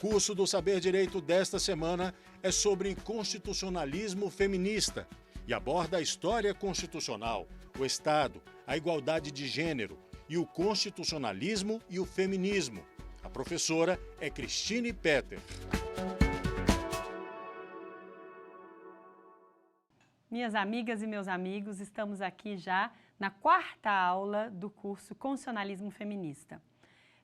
curso do Saber Direito desta semana é sobre constitucionalismo feminista e aborda a história constitucional, o Estado, a igualdade de gênero e o constitucionalismo e o feminismo. A professora é Cristine Petter. Minhas amigas e meus amigos, estamos aqui já na quarta aula do curso Constitucionalismo Feminista.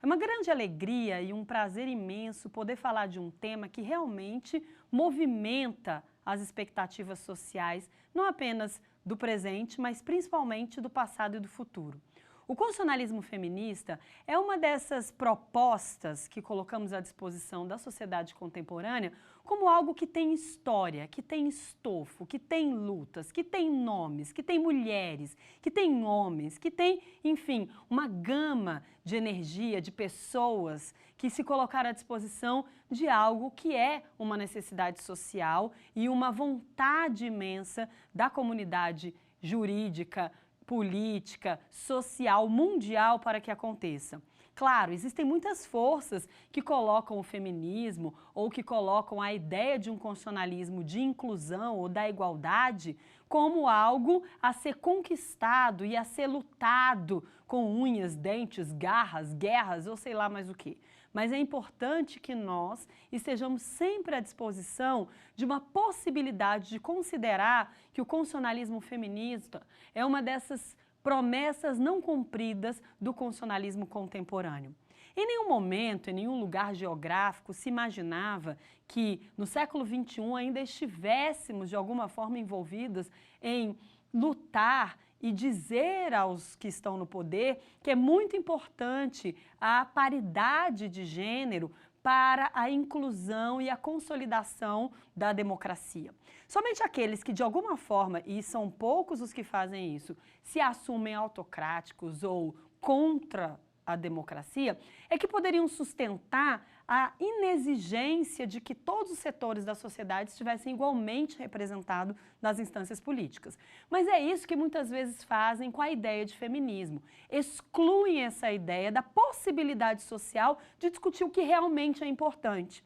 É uma grande alegria e um prazer imenso poder falar de um tema que realmente movimenta as expectativas sociais, não apenas do presente, mas principalmente do passado e do futuro. O constitucionalismo feminista é uma dessas propostas que colocamos à disposição da sociedade contemporânea como algo que tem história, que tem estofo, que tem lutas, que tem nomes, que tem mulheres, que tem homens, que tem, enfim, uma gama de energia, de pessoas que se colocaram à disposição de algo que é uma necessidade social e uma vontade imensa da comunidade jurídica, política, social, mundial para que aconteça. Claro, existem muitas forças que colocam o feminismo ou que colocam a ideia de um constitucionalismo de inclusão ou da igualdade como algo a ser conquistado e a ser lutado com unhas, dentes, garras, guerras ou sei lá mais o que. Mas é importante que nós estejamos sempre à disposição de uma possibilidade de considerar que o constitucionalismo feminista é uma dessas promessas não cumpridas do constitucionalismo contemporâneo. Em nenhum momento, em nenhum lugar geográfico, se imaginava que no século XXI ainda estivéssemos de alguma forma envolvidos em lutar e dizer aos que estão no poder que é muito importante a paridade de gênero para a inclusão e a consolidação da democracia. Somente aqueles que de alguma forma, e são poucos os que fazem isso, se assumem autocráticos ou contra a democracia, é que poderiam sustentar a inexigência de que todos os setores da sociedade estivessem igualmente representados nas instâncias políticas. Mas é isso que muitas vezes fazem com a ideia de feminismo. Excluem essa ideia da possibilidade social de discutir o que realmente é importante.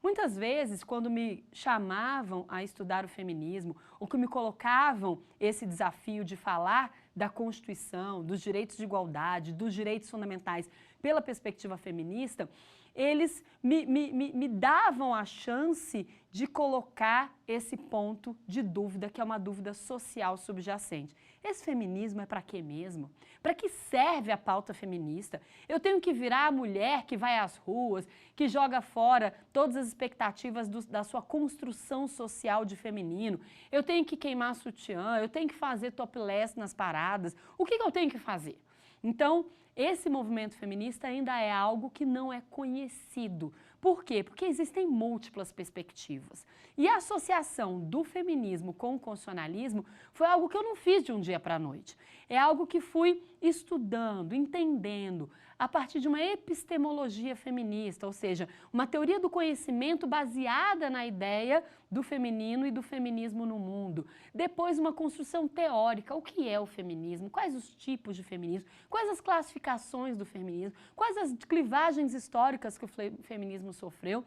Muitas vezes, quando me chamavam a estudar o feminismo, ou que me colocavam esse desafio de falar da Constituição, dos direitos de igualdade, dos direitos fundamentais pela perspectiva feminista, eles me davam a chance de colocar esse ponto de dúvida, que é uma dúvida social subjacente. Esse feminismo é para quê mesmo? Para que serve a pauta feminista? Eu tenho que virar a mulher que vai às ruas, que joga fora todas as expectativas da sua construção social de feminino. Eu tenho que queimar sutiã, eu tenho que fazer topless nas paradas. O que eu tenho que fazer? Então, esse movimento feminista ainda é algo que não é conhecido. Por quê? Porque existem múltiplas perspectivas. E a associação do feminismo com o constitucionalismo foi algo que eu não fiz de um dia para a noite. É algo que fui estudando, entendendo, a partir de uma epistemologia feminista, ou seja, uma teoria do conhecimento baseada na ideia do feminino e do feminismo no mundo. Depois, uma construção teórica. O que é o feminismo? Quais os tipos de feminismo? Quais as classificações do feminismo? Quais as clivagens históricas que o feminismo sofreu?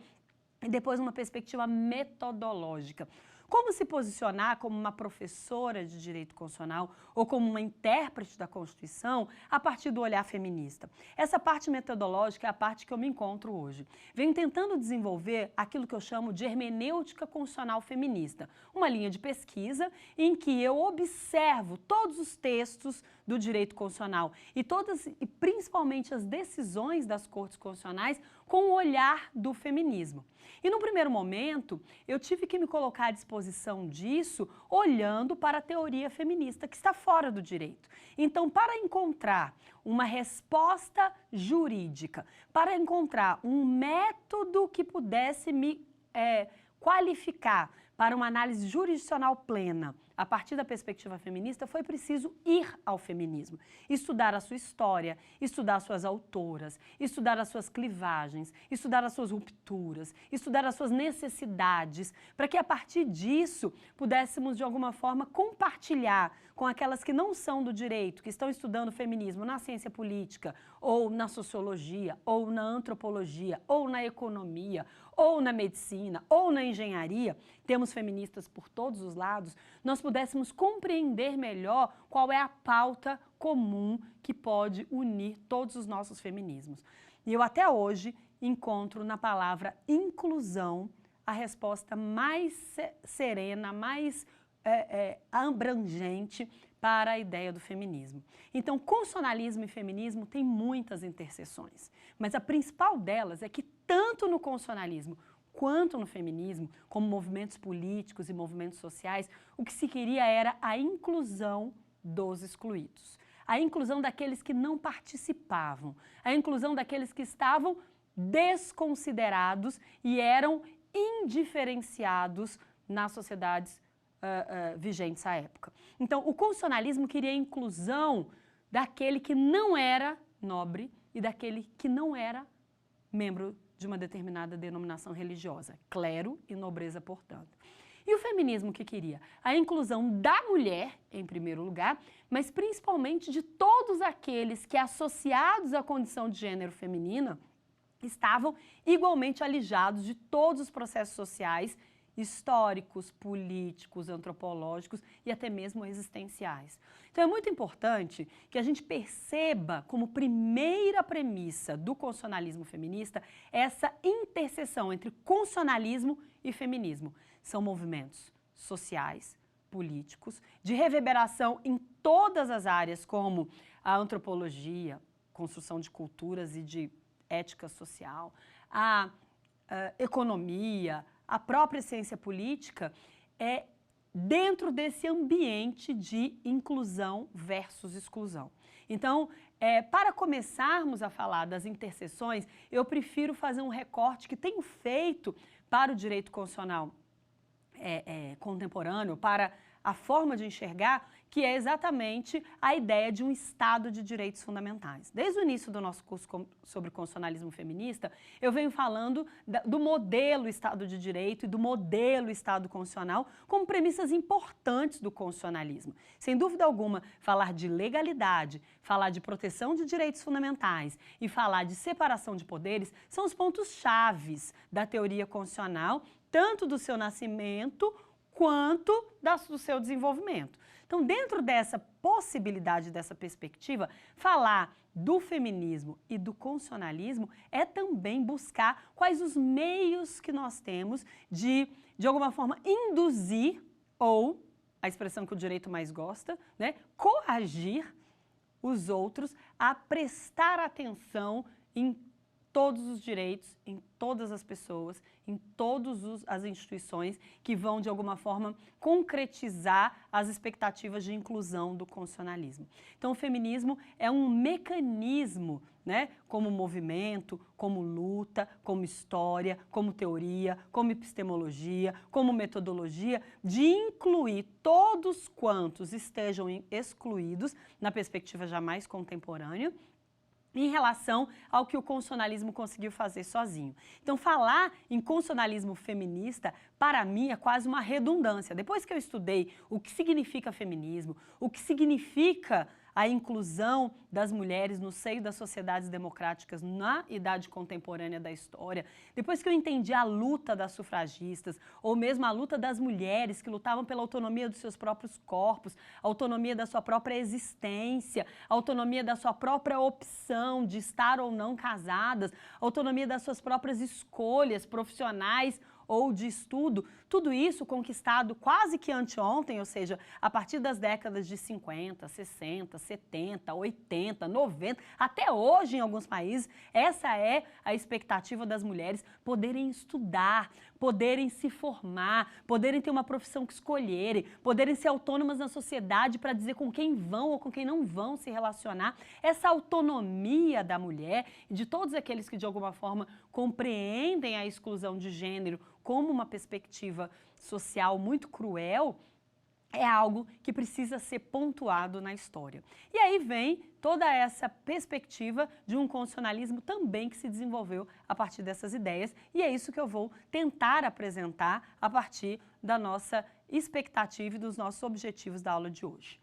E depois uma perspectiva metodológica. Como se posicionar como uma professora de direito constitucional ou como uma intérprete da Constituição a partir do olhar feminista? Essa parte metodológica é a parte que eu me encontro hoje. Venho tentando desenvolver aquilo que eu chamo de hermenêutica constitucional feminista, uma linha de pesquisa em que eu observo todos os textos do direito constitucional e principalmente as decisões das cortes constitucionais com o olhar do feminismo. E no primeiro momento, eu tive que me colocar à disposição disso olhando para a teoria feminista que está fora do direito. Então, para encontrar uma resposta jurídica, para encontrar um método que pudesse me qualificar para uma análise jurisdicional plena a partir da perspectiva feminista, foi preciso ir ao feminismo, estudar a sua história, estudar suas autoras, estudar as suas clivagens, estudar as suas rupturas, estudar as suas necessidades, para que a partir disso pudéssemos de alguma forma compartilhar com aquelas que não são do direito, que estão estudando feminismo na ciência política, ou na sociologia, ou na antropologia, ou na economia, ou na medicina, ou na engenharia, temos feministas por todos os lados, nós pudéssemos compreender melhor qual é a pauta comum que pode unir todos os nossos feminismos. E eu até hoje encontro na palavra inclusão a resposta mais serena, mais abrangente para a ideia do feminismo. Então, constitucionalismo e feminismo têm muitas interseções, mas a principal delas é que tanto no constitucionalismo quanto no feminismo, como movimentos políticos e movimentos sociais, o que se queria era a inclusão dos excluídos, a inclusão daqueles que não participavam, a inclusão daqueles que estavam desconsiderados e eram indiferenciados nas sociedades vigentes à época. Então, o constitucionalismo queria a inclusão daquele que não era nobre e daquele que não era membro de uma determinada denominação religiosa, clero e nobreza, portanto. E o feminismo que queria? A inclusão da mulher, em primeiro lugar, mas principalmente de todos aqueles que, associados à condição de gênero feminina, estavam igualmente alijados de todos os processos sociais, históricos, políticos, antropológicos e até mesmo existenciais. Então é muito importante que a gente perceba como primeira premissa do constitucionalismo feminista essa interseção entre constitucionalismo e feminismo. São movimentos sociais, políticos, de reverberação em todas as áreas, como a antropologia, construção de culturas e de ética social, a economia, a própria ciência política, é dentro desse ambiente de inclusão versus exclusão. Então, para começarmos a falar das interseções, eu prefiro fazer um recorte que tenho feito para o direito constitucional contemporâneo, para a forma de enxergar, que é exatamente a ideia de um Estado de direitos fundamentais. Desde o início do nosso curso sobre constitucionalismo feminista, eu venho falando do modelo Estado de Direito e do modelo Estado constitucional como premissas importantes do constitucionalismo. Sem dúvida alguma, falar de legalidade, falar de proteção de direitos fundamentais e falar de separação de poderes são os pontos chaves da teoria constitucional, tanto do seu nascimento quanto do seu desenvolvimento. Então, dentro dessa possibilidade, dessa perspectiva, falar do feminismo e do constitucionalismo é também buscar quais os meios que nós temos de alguma forma, induzir, ou, a expressão que o direito mais gosta, né, coagir os outros a prestar atenção em todos os direitos, em todas as pessoas, em todas as instituições que vão, de alguma forma, concretizar as expectativas de inclusão do constitucionalismo. Então, o feminismo é um mecanismo, né, como movimento, como luta, como história, como teoria, como epistemologia, como metodologia, de incluir todos quantos estejam excluídos, na perspectiva jamais contemporânea, em relação ao que o constitucionalismo conseguiu fazer sozinho. Então, falar em constitucionalismo feminista, para mim, é quase uma redundância. Depois que eu estudei o que significa feminismo, o que significa a inclusão das mulheres no seio das sociedades democráticas na idade contemporânea da história, depois que eu entendi a luta das sufragistas, ou mesmo a luta das mulheres que lutavam pela autonomia dos seus próprios corpos, a autonomia da sua própria existência, a autonomia da sua própria opção de estar ou não casadas, a autonomia das suas próprias escolhas profissionais ou de estudo, tudo isso conquistado quase que anteontem, ou seja, a partir das décadas de 50, 60, 70, 80, 90, até hoje em alguns países, essa é a expectativa das mulheres poderem estudar, poderem se formar, poderem ter uma profissão que escolherem, poderem ser autônomas na sociedade para dizer com quem vão ou com quem não vão se relacionar. Essa autonomia da mulher e de todos aqueles que de alguma forma compreendem a exclusão de gênero como uma perspectiva social muito cruel, é algo que precisa ser pontuado na história. E aí vem toda essa perspectiva de um constitucionalismo também que se desenvolveu a partir dessas ideias, e é isso que eu vou tentar apresentar a partir da nossa expectativa e dos nossos objetivos da aula de hoje.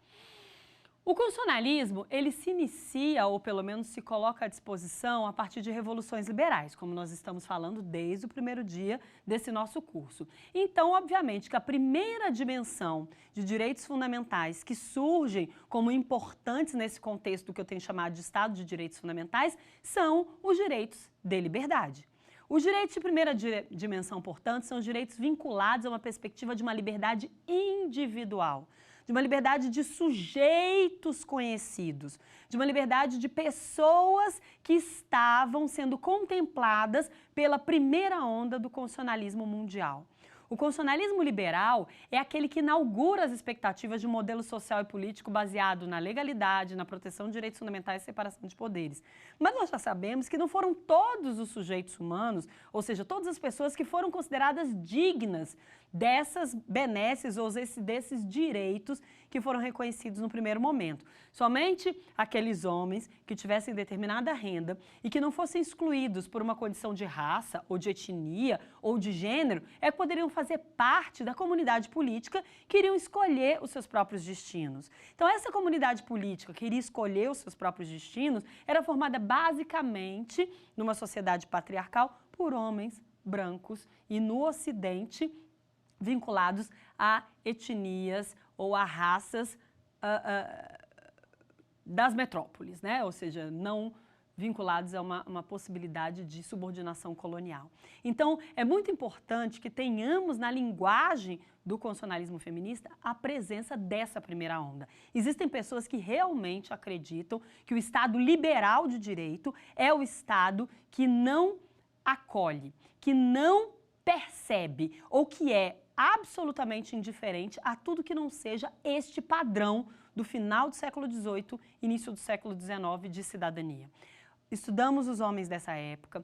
O constitucionalismo, ele se inicia, ou pelo menos se coloca à disposição, a partir de revoluções liberais, como nós estamos falando desde o primeiro dia desse nosso curso. Então, obviamente, que a primeira dimensão de direitos fundamentais que surgem como importantes nesse contexto que eu tenho chamado de Estado de Direitos Fundamentais são os direitos de liberdade. Os direitos de primeira dimensão, portanto, são os direitos vinculados a uma perspectiva de uma liberdade individual, de uma liberdade de sujeitos conhecidos, de uma liberdade de pessoas que estavam sendo contempladas pela primeira onda do constitucionalismo mundial. O constitucionalismo liberal é aquele que inaugura as expectativas de um modelo social e político baseado na legalidade, na proteção de direitos fundamentais e separação de poderes. Mas nós já sabemos que não foram todos os sujeitos humanos, ou seja, todas as pessoas que foram consideradas dignas dessas benesses ou desses direitos que foram reconhecidos no primeiro momento. Somente aqueles homens que tivessem determinada renda e que não fossem excluídos por uma condição de raça ou de etnia ou de gênero é que poderiam fazer parte da comunidade política que iriam escolher os seus próprios destinos. Então, essa comunidade política que iria escolher os seus próprios destinos era formada basicamente numa sociedade patriarcal por homens brancos e no Ocidente vinculados a etnias ou a raças das metrópoles, né? Ou seja, não vinculados a uma possibilidade de subordinação colonial. Então, é muito importante que tenhamos na linguagem do constitucionalismo feminista a presença dessa primeira onda. Existem pessoas que realmente acreditam que o Estado liberal de direito é o Estado que não acolhe, que não percebe ou que é absolutamente indiferente a tudo que não seja este padrão do final do século XVIII, início do século XIX de cidadania. Estudamos os homens dessa época,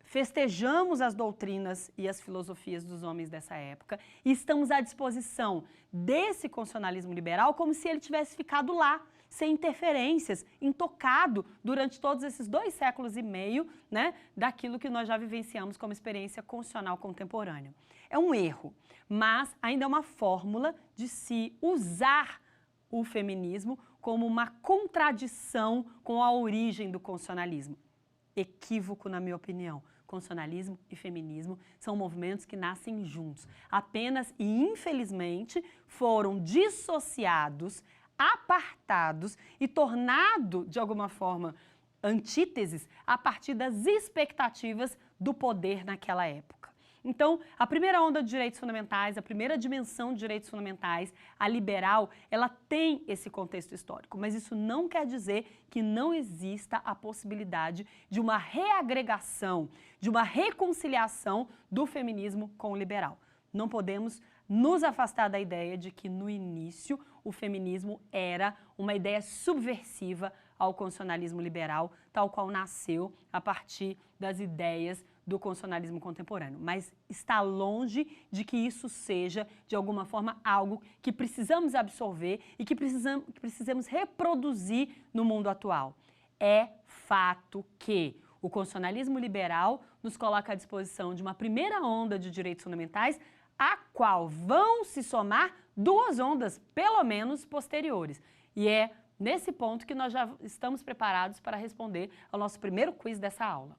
festejamos as doutrinas e as filosofias dos homens dessa época e estamos à disposição desse constitucionalismo liberal como se ele tivesse ficado lá, sem interferências, intocado durante todos esses 2 séculos e meio, né, daquilo que nós já vivenciamos como experiência constitucional contemporânea. É um erro, mas ainda é uma fórmula de se usar o feminismo como uma contradição com a origem do constitucionalismo. Equívoco, na minha opinião. Constitucionalismo e feminismo são movimentos que nascem juntos. Apenas e infelizmente foram dissociados, apartados e tornados, de alguma forma, antíteses a partir das expectativas do poder naquela época. Então, a primeira onda de direitos fundamentais, a primeira dimensão de direitos fundamentais, a liberal, ela tem esse contexto histórico, mas isso não quer dizer que não exista a possibilidade de uma reagregação, de uma reconciliação do feminismo com o liberal. Não podemos nos afastar da ideia de que, no início, o feminismo era uma ideia subversiva ao constitucionalismo liberal, tal qual nasceu a partir das ideias do constitucionalismo contemporâneo, mas está longe de que isso seja, de alguma forma, algo que precisamos absorver e que precisamos reproduzir no mundo atual. É fato que o constitucionalismo liberal nos coloca à disposição de uma primeira onda de direitos fundamentais, a qual vão se somar 2 ondas, pelo menos, posteriores. E é nesse ponto que nós já estamos preparados para responder ao nosso primeiro quiz dessa aula.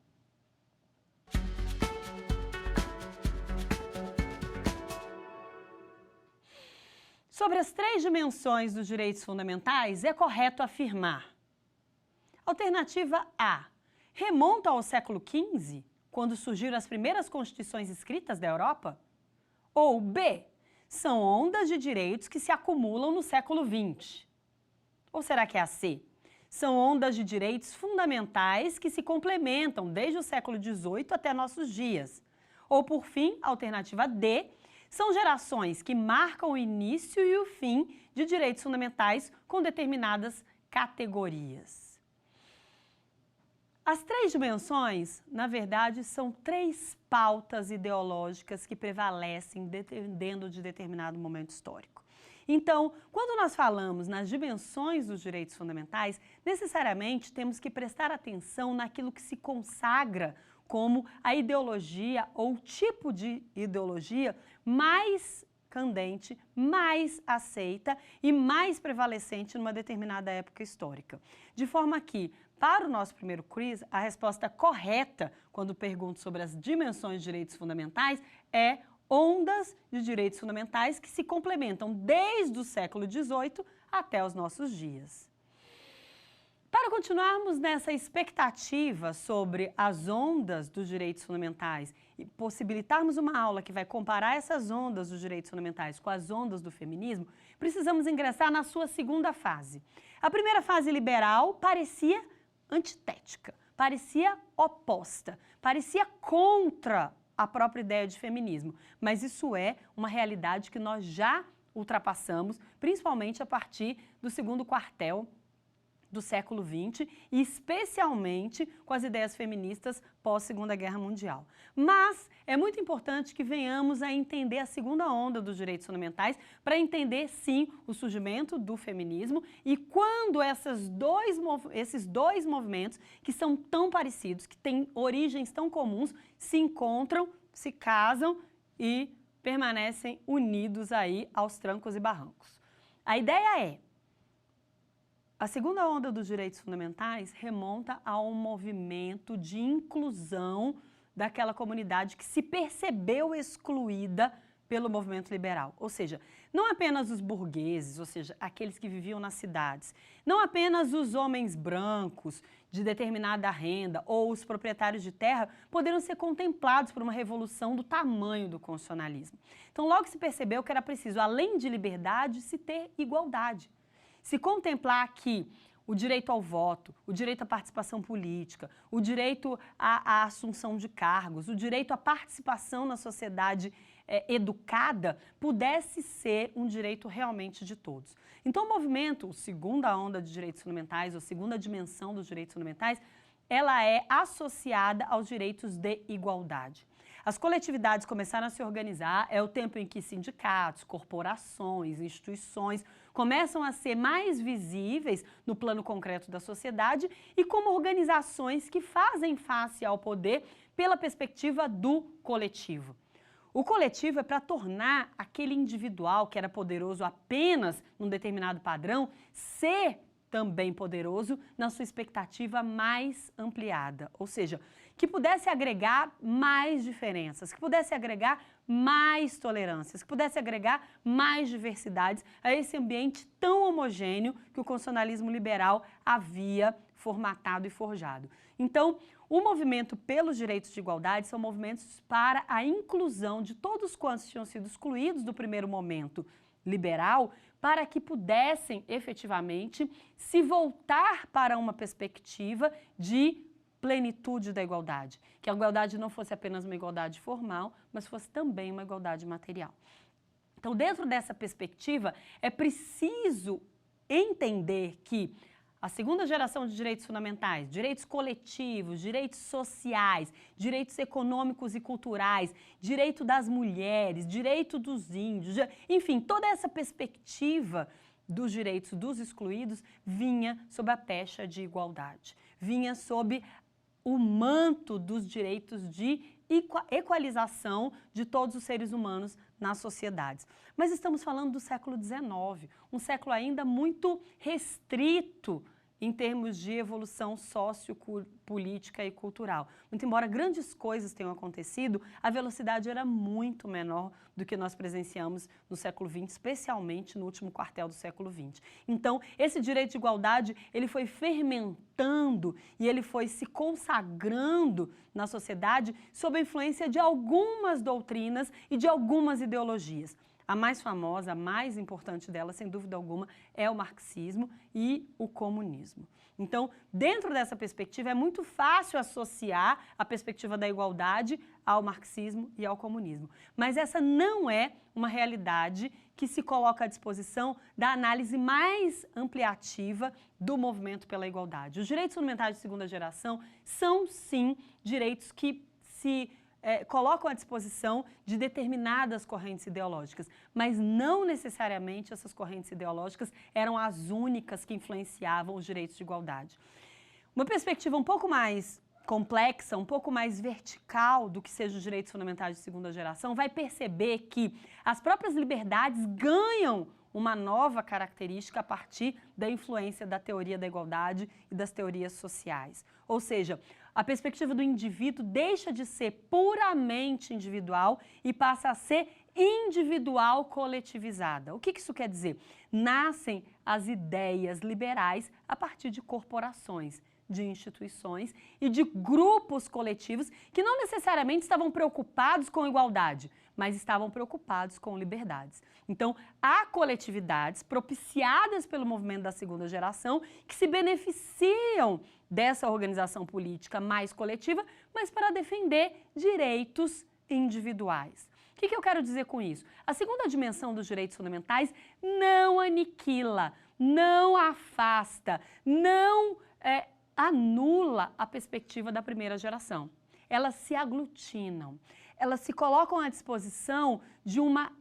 Sobre as 3 dimensões dos direitos fundamentais, é correto afirmar: alternativa A, remonta ao século XV, quando surgiram as primeiras constituições escritas da Europa? Ou B, são ondas de direitos que se acumulam no século XX? Ou será que é a C? São ondas de direitos fundamentais que se complementam desde o século XVIII até nossos dias? Ou, por fim, a alternativa D, são gerações que marcam o início e o fim de direitos fundamentais com determinadas categorias. As 3 dimensões, na verdade, são 3 pautas ideológicas que prevalecem dependendo de determinado momento histórico. Então, quando nós falamos nas dimensões dos direitos fundamentais, necessariamente temos que prestar atenção naquilo que se consagra como a ideologia ou o tipo de ideologia mais candente, mais aceita e mais prevalecente numa determinada época histórica. De forma que, para o nosso primeiro quiz, a resposta correta, quando pergunto sobre as dimensões de direitos fundamentais, é ondas de direitos fundamentais que se complementam desde o século XVIII até os nossos dias. Para continuarmos nessa expectativa sobre as ondas dos direitos fundamentais e possibilitarmos uma aula que vai comparar essas ondas dos direitos fundamentais com as ondas do feminismo, precisamos ingressar na sua segunda fase. A primeira fase liberal parecia antitética, parecia oposta, parecia contra a própria ideia de feminismo, mas isso é uma realidade que nós já ultrapassamos, principalmente a partir do segundo quartel do século XX e especialmente com as ideias feministas pós-Segunda Guerra Mundial. Mas é muito importante que venhamos a entender a segunda onda dos direitos fundamentais para entender, sim, o surgimento do feminismo e quando esses dois movimentos, que são tão parecidos, que têm origens tão comuns, se encontram, se casam e permanecem unidos aí aos trancos e barrancos. A ideia é: a segunda onda dos direitos fundamentais remonta a um movimento de inclusão daquela comunidade que se percebeu excluída pelo movimento liberal. Ou seja, não apenas os burgueses, ou seja, aqueles que viviam nas cidades, não apenas os homens brancos de determinada renda ou os proprietários de terra poderiam ser contemplados por uma revolução do tamanho do constitucionalismo. Então, logo se percebeu que era preciso, além de liberdade, se ter igualdade. Se contemplar que o direito ao voto, o direito à participação política, o direito à assunção de cargos, o direito à participação na sociedade educada, pudesse ser um direito realmente de todos. Então, o movimento, segunda onda de direitos fundamentais, ou segunda dimensão dos direitos fundamentais, ela é associada aos direitos de igualdade. As coletividades começaram a se organizar, é o tempo em que sindicatos, corporações, instituições começam a ser mais visíveis no plano concreto da sociedade e como organizações que fazem face ao poder pela perspectiva do coletivo. O coletivo é para tornar aquele individual que era poderoso apenas num determinado padrão ser também poderoso na sua expectativa mais ampliada, ou seja, que pudesse agregar mais diferenças, que pudesse agregar mais tolerâncias, que pudesse agregar mais diversidades a esse ambiente tão homogêneo que o constitucionalismo liberal havia formatado e forjado. Então, o movimento pelos direitos de igualdade são movimentos para a inclusão de todos quantos tinham sido excluídos do primeiro momento liberal, para que pudessem efetivamente se voltar para uma perspectiva de plenitude da igualdade, que a igualdade não fosse apenas uma igualdade formal, mas fosse também uma igualdade material. Então, dentro dessa perspectiva, é preciso entender que a segunda geração de direitos fundamentais, direitos coletivos, direitos sociais, direitos econômicos e culturais, direito das mulheres, direito dos índios, enfim, toda essa perspectiva dos direitos dos excluídos vinha sob a pecha de igualdade, vinha sob o manto dos direitos de equalização de todos os seres humanos nas sociedades. Mas estamos falando do século XIX, um século ainda muito restrito em termos de evolução sociopolítica e cultural. Muito embora grandes coisas tenham acontecido, a velocidade era muito menor do que nós presenciamos no século XX, especialmente no último quartel do século XX. Então, esse direito de igualdade, ele foi fermentando e ele foi se consagrando na sociedade sob a influência de algumas doutrinas e de algumas ideologias. A mais famosa, a mais importante delas, sem dúvida alguma, é o marxismo e o comunismo. Então, dentro dessa perspectiva, é muito fácil associar a perspectiva da igualdade ao marxismo e ao comunismo. Mas essa não é uma realidade que se coloca à disposição da análise mais ampliativa do movimento pela igualdade. Os direitos fundamentais de segunda geração são, sim, direitos que se colocam à disposição de determinadas correntes ideológicas, mas não necessariamente essas correntes ideológicas eram as únicas que influenciavam os direitos de igualdade. Uma perspectiva um pouco mais complexa, um pouco mais vertical do que sejam os direitos fundamentais de segunda geração, vai perceber que as próprias liberdades ganham uma nova característica a partir da influência da teoria da igualdade e das teorias sociais. Ou seja, a perspectiva do indivíduo deixa de ser puramente individual e passa a ser individual coletivizada. O que isso quer dizer? Nascem as ideias liberais a partir de corporações, de instituições e de grupos coletivos que não necessariamente estavam preocupados com igualdade, mas estavam preocupados com liberdades. Então, há coletividades propiciadas pelo movimento da segunda geração que se beneficiam dessa organização política mais coletiva, mas para defender direitos individuais. O que eu quero dizer com isso? A segunda dimensão dos direitos fundamentais não aniquila, não afasta, não anula a perspectiva da primeira geração. Elas se aglutinam, elas se colocam à disposição de uma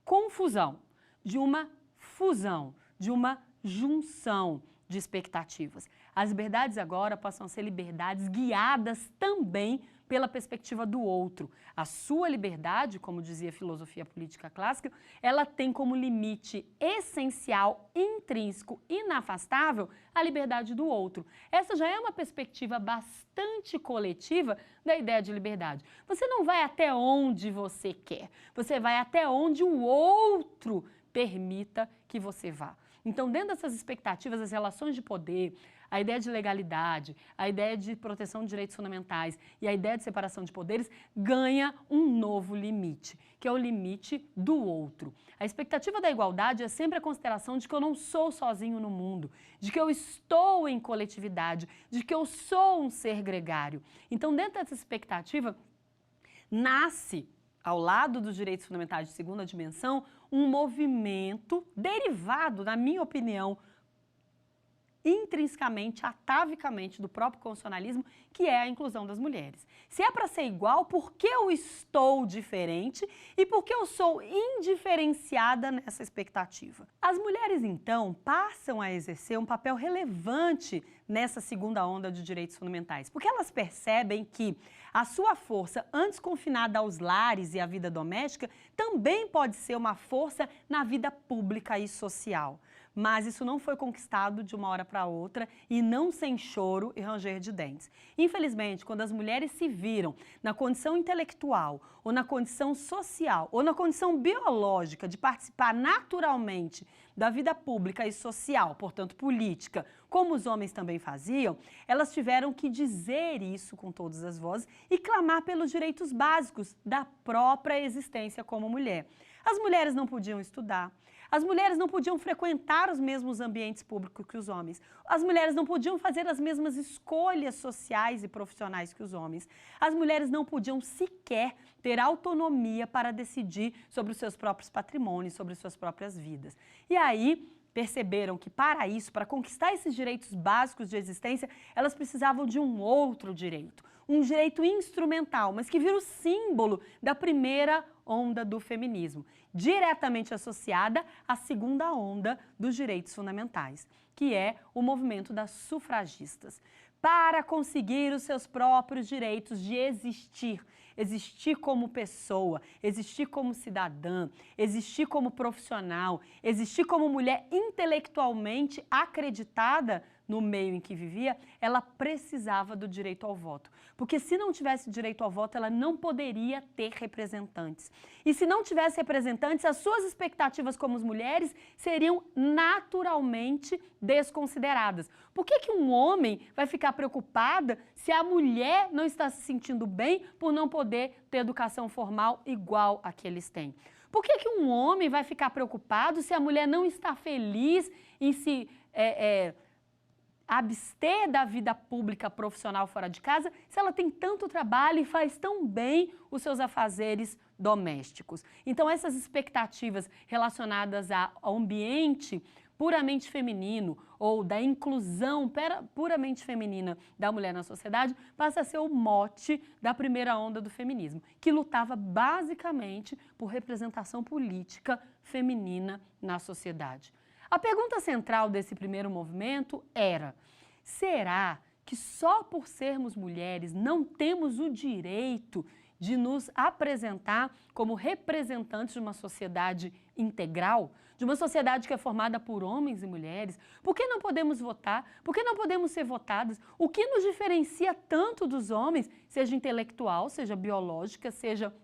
confusão, de uma fusão, de uma junção de expectativas. As liberdades agora passam a ser liberdades guiadas também pela perspectiva do outro. A sua liberdade, como dizia a filosofia política clássica, ela tem como limite essencial, intrínseco, inafastável, a liberdade do outro. Essa já é uma perspectiva bastante coletiva da ideia de liberdade. Você não vai até onde você quer, você vai até onde o outro permita que você vá. Então, dentro dessas expectativas, as relações de poder, a ideia de legalidade, a ideia de proteção de direitos fundamentais e a ideia de separação de poderes ganha um novo limite, que é o limite do outro. A expectativa da igualdade é sempre a consideração de que eu não sou sozinho no mundo, de que eu estou em coletividade, de que eu sou um ser gregário. Então, dentro dessa expectativa, nasce, ao lado dos direitos fundamentais de segunda dimensão, um movimento derivado, na minha opinião, intrinsecamente, atavicamente do próprio constitucionalismo, que é a inclusão das mulheres. Se é para ser igual, por que eu estou diferente e por que eu sou indiferenciada nessa expectativa? As mulheres, então, passam a exercer um papel relevante nessa segunda onda de direitos fundamentais, porque elas percebem que a sua força, antes confinada aos lares e à vida doméstica, também pode ser uma força na vida pública e social. Mas isso não foi conquistado de uma hora para outra e não sem choro e ranger de dentes. Infelizmente, quando as mulheres se viram na condição intelectual, ou na condição social, ou na condição biológica de participar naturalmente da vida pública e social, portanto política, como os homens também faziam, elas tiveram que dizer isso com todas as vozes e clamar pelos direitos básicos da própria existência como mulher. As mulheres não podiam estudar. As mulheres não podiam frequentar os mesmos ambientes públicos que os homens. As mulheres não podiam fazer as mesmas escolhas sociais e profissionais que os homens. As mulheres não podiam sequer ter autonomia para decidir sobre os seus próprios patrimônios, sobre suas próprias vidas. E aí perceberam que para isso, para conquistar esses direitos básicos de existência, elas precisavam de um outro direito. Um direito instrumental, mas que vira o símbolo da primeira onda do feminismo, diretamente associada à segunda onda dos direitos fundamentais, que é o movimento das sufragistas. Para conseguir os seus próprios direitos de existir, existir como pessoa, existir como cidadã, existir como profissional, existir como mulher intelectualmente acreditada no meio em que vivia, ela precisava do direito ao voto. Porque se não tivesse direito ao voto, ela não poderia ter representantes. E se não tivesse representantes, as suas expectativas como mulheres seriam naturalmente desconsideradas. Por que um homem vai ficar preocupada se a mulher não está se sentindo bem por não poder ter educação formal igual a que eles têm? Por que um homem vai ficar preocupado se a mulher não está feliz em se abster da vida pública profissional fora de casa, se ela tem tanto trabalho e faz tão bem os seus afazeres domésticos? Então, essas expectativas relacionadas ao ambiente puramente feminino ou da inclusão puramente feminina da mulher na sociedade passa a ser o mote da primeira onda do feminismo, que lutava basicamente por representação política feminina na sociedade. A pergunta central desse primeiro movimento era: será que só por sermos mulheres não temos o direito de nos apresentar como representantes de uma sociedade integral, de uma sociedade que é formada por homens e mulheres? Por que não podemos votar? Por que não podemos ser votadas? O que nos diferencia tanto dos homens, seja intelectual, seja biológica, seja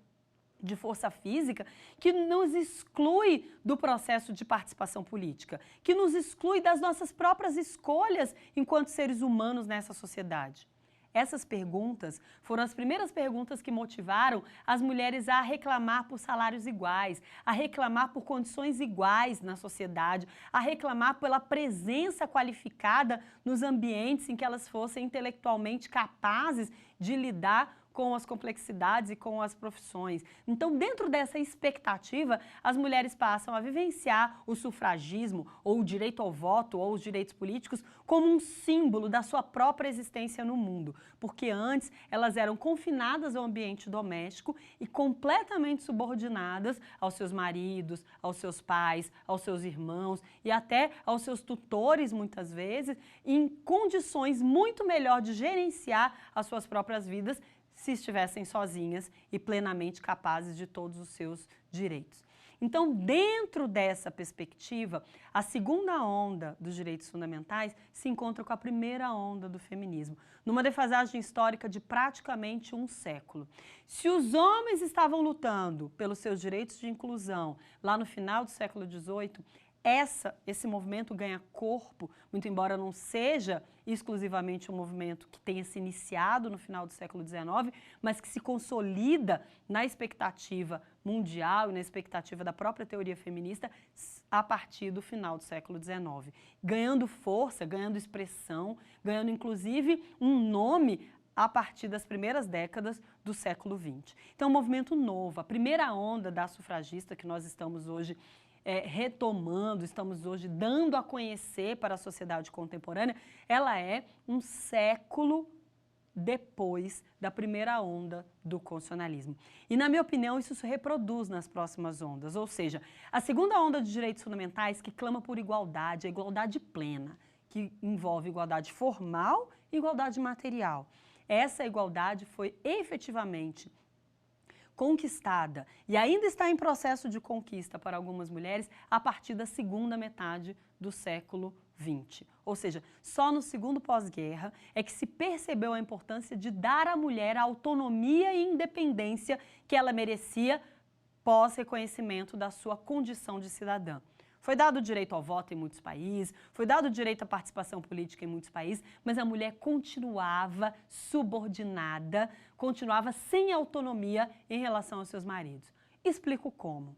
de força física, que nos exclui do processo de participação política, que nos exclui das nossas próprias escolhas enquanto seres humanos nessa sociedade? Essas perguntas foram as primeiras perguntas que motivaram as mulheres a reclamar por salários iguais, a reclamar por condições iguais na sociedade, a reclamar pela presença qualificada nos ambientes em que elas fossem intelectualmente capazes de lidar com as complexidades e com as profissões. Então, dentro dessa expectativa, as mulheres passam a vivenciar o sufragismo, ou o direito ao voto, ou os direitos políticos, como um símbolo da sua própria existência no mundo. Porque antes elas eram confinadas ao ambiente doméstico e completamente subordinadas aos seus maridos, aos seus pais, aos seus irmãos e até aos seus tutores, muitas vezes, em condições muito melhor de gerenciar as suas próprias vidas, se estivessem sozinhas e plenamente capazes de todos os seus direitos. Então, dentro dessa perspectiva, a segunda onda dos direitos fundamentais se encontra com a primeira onda do feminismo, numa defasagem histórica de praticamente um século. Se os homens estavam lutando pelos seus direitos de inclusão lá no final do século XVIII, esse movimento ganha corpo, muito embora não seja exclusivamente um movimento que tenha se iniciado no final do século XIX, mas que se consolida na expectativa mundial e na expectativa da própria teoria feminista a partir do final do século XIX, ganhando força, ganhando expressão, ganhando inclusive um nome a partir das primeiras décadas do século XX. Então, um movimento novo, a primeira onda da sufragista que nós estamos hoje retomando, estamos hoje dando a conhecer para a sociedade contemporânea, ela é um século depois da primeira onda do constitucionalismo. E, na minha opinião, isso se reproduz nas próximas ondas, ou seja, a segunda onda de direitos fundamentais que clama por igualdade, a igualdade plena, que envolve igualdade formal e igualdade material. Essa igualdade foi efetivamente conquistada e ainda está em processo de conquista para algumas mulheres a partir da segunda metade do século XX. Ou seja, só no segundo pós-guerra é que se percebeu a importância de dar à mulher a autonomia e independência que ela merecia pós-reconhecimento da sua condição de cidadã. Foi dado o direito ao voto em muitos países, foi dado o direito à participação política em muitos países, mas a mulher continuava subordinada, continuava sem autonomia em relação aos seus maridos. Explico como.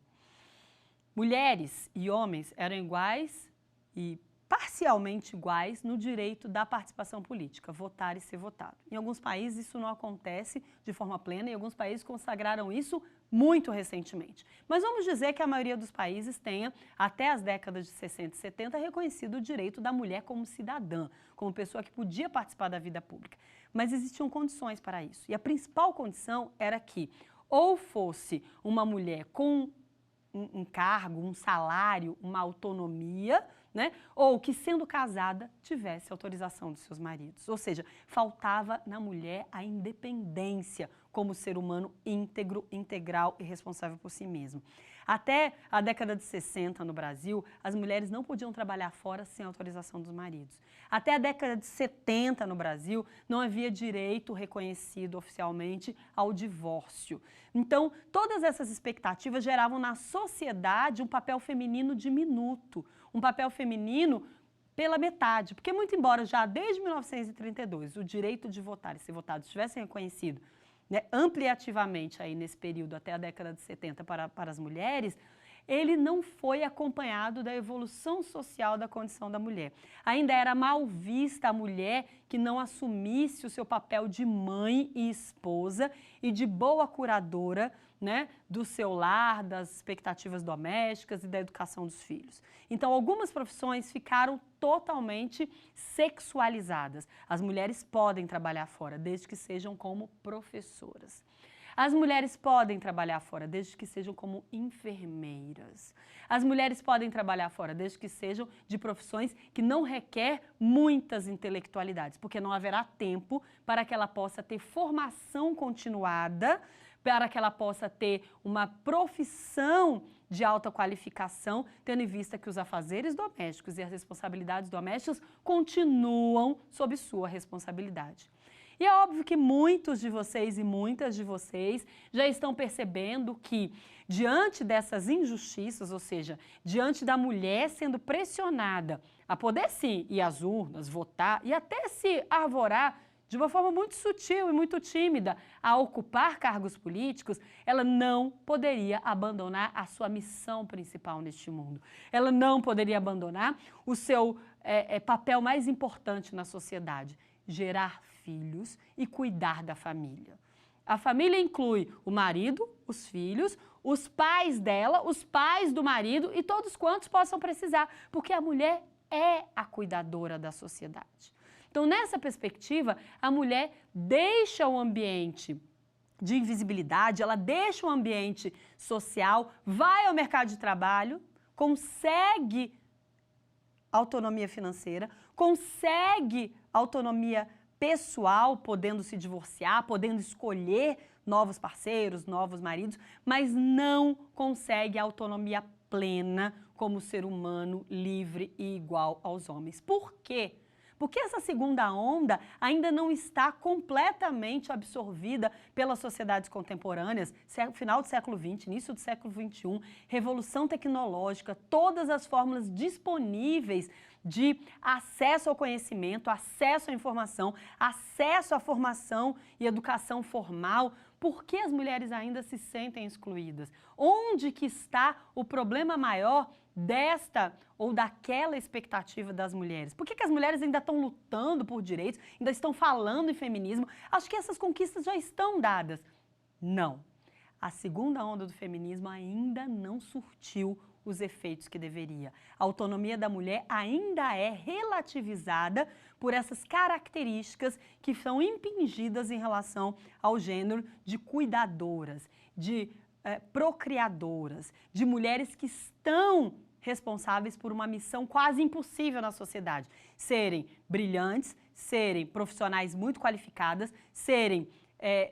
Mulheres e homens eram iguais e parcialmente iguais no direito da participação política, votar e ser votado. Em alguns países isso não acontece de forma plena e alguns países consagraram isso muito recentemente. Mas vamos dizer que a maioria dos países tenha, até as décadas de 60 e 70, reconhecido o direito da mulher como cidadã, como pessoa que podia participar da vida pública. Mas existiam condições para isso. E a principal condição era que ou fosse uma mulher com um cargo, um salário, uma autonomia, né? Ou que, sendo casada, tivesse autorização dos seus maridos. Ou seja, faltava na mulher a independência como ser humano íntegro, integral e responsável por si mesmo. Até a década de 60 no Brasil, as mulheres não podiam trabalhar fora sem autorização dos maridos. Até a década de 70 no Brasil, não havia direito reconhecido oficialmente ao divórcio. Então, todas essas expectativas geravam na sociedade um papel feminino diminuto, um papel feminino pela metade, porque muito embora já desde 1932 o direito de votar e ser votado estivesse reconhecido, né, ampliativamente aí nesse período até a década de 70 para as mulheres, ele não foi acompanhado da evolução social da condição da mulher. Ainda era mal vista a mulher que não assumisse o seu papel de mãe e esposa e de boa curadora, né, do seu lar, das expectativas domésticas e da educação dos filhos. Então, algumas profissões ficaram totalmente sexualizadas. As mulheres podem trabalhar fora, desde que sejam como professoras. As mulheres podem trabalhar fora, desde que sejam como enfermeiras. As mulheres podem trabalhar fora, desde que sejam de profissões que não requer muitas intelectualidades, porque não haverá tempo para que ela possa ter formação continuada, para que ela possa ter uma profissão de alta qualificação, tendo em vista que os afazeres domésticos e as responsabilidades domésticas continuam sob sua responsabilidade. E é óbvio que muitos de vocês e muitas de vocês já estão percebendo que, diante dessas injustiças, ou seja, diante da mulher sendo pressionada a poder sim ir às urnas, votar e até se arvorar de uma forma muito sutil e muito tímida a ocupar cargos políticos, ela não poderia abandonar a sua missão principal neste mundo. Ela não poderia abandonar o seu papel mais importante na sociedade, gerar filhos e cuidar da família. A família inclui o marido, os filhos, os pais dela, os pais do marido e todos quantos possam precisar, porque a mulher é a cuidadora da sociedade. Então, nessa perspectiva, a mulher deixa o ambiente de invisibilidade, ela deixa o ambiente social, vai ao mercado de trabalho, consegue autonomia financeira, consegue autonomia pessoal, podendo se divorciar, podendo escolher novos parceiros, novos maridos, mas não consegue autonomia plena como ser humano livre e igual aos homens. Por quê? Porque essa segunda onda ainda não está completamente absorvida pelas sociedades contemporâneas, final do século XX, início do século XXI, revolução tecnológica, todas as fórmulas disponíveis de acesso ao conhecimento, acesso à informação, acesso à formação e educação formal. Por que as mulheres ainda se sentem excluídas? Onde que está o problema maior desta ou daquela expectativa das mulheres? Por que as mulheres ainda estão lutando por direitos, ainda estão falando em feminismo? Acho que essas conquistas já estão dadas. Não. A segunda onda do feminismo ainda não surtiu os efeitos que deveria. A autonomia da mulher ainda é relativizada por essas características que são impingidas em relação ao gênero de cuidadoras, de procriadoras, de mulheres que estão responsáveis por uma missão quase impossível na sociedade. Serem brilhantes, serem profissionais muito qualificadas, serem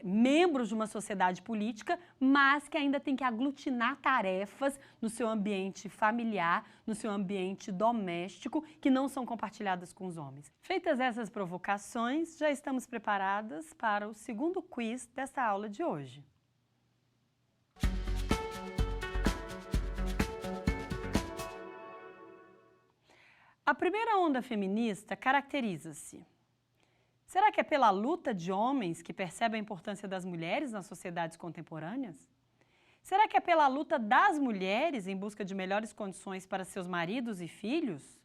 membros de uma sociedade política, mas que ainda tem que aglutinar tarefas no seu ambiente familiar, no seu ambiente doméstico, que não são compartilhadas com os homens. Feitas essas provocações, já estamos preparadas para o segundo quiz desta aula de hoje. A primeira onda feminista caracteriza-se. Será que é pela luta de homens que percebem a importância das mulheres nas sociedades contemporâneas? Será que é pela luta das mulheres em busca de melhores condições para seus maridos e filhos?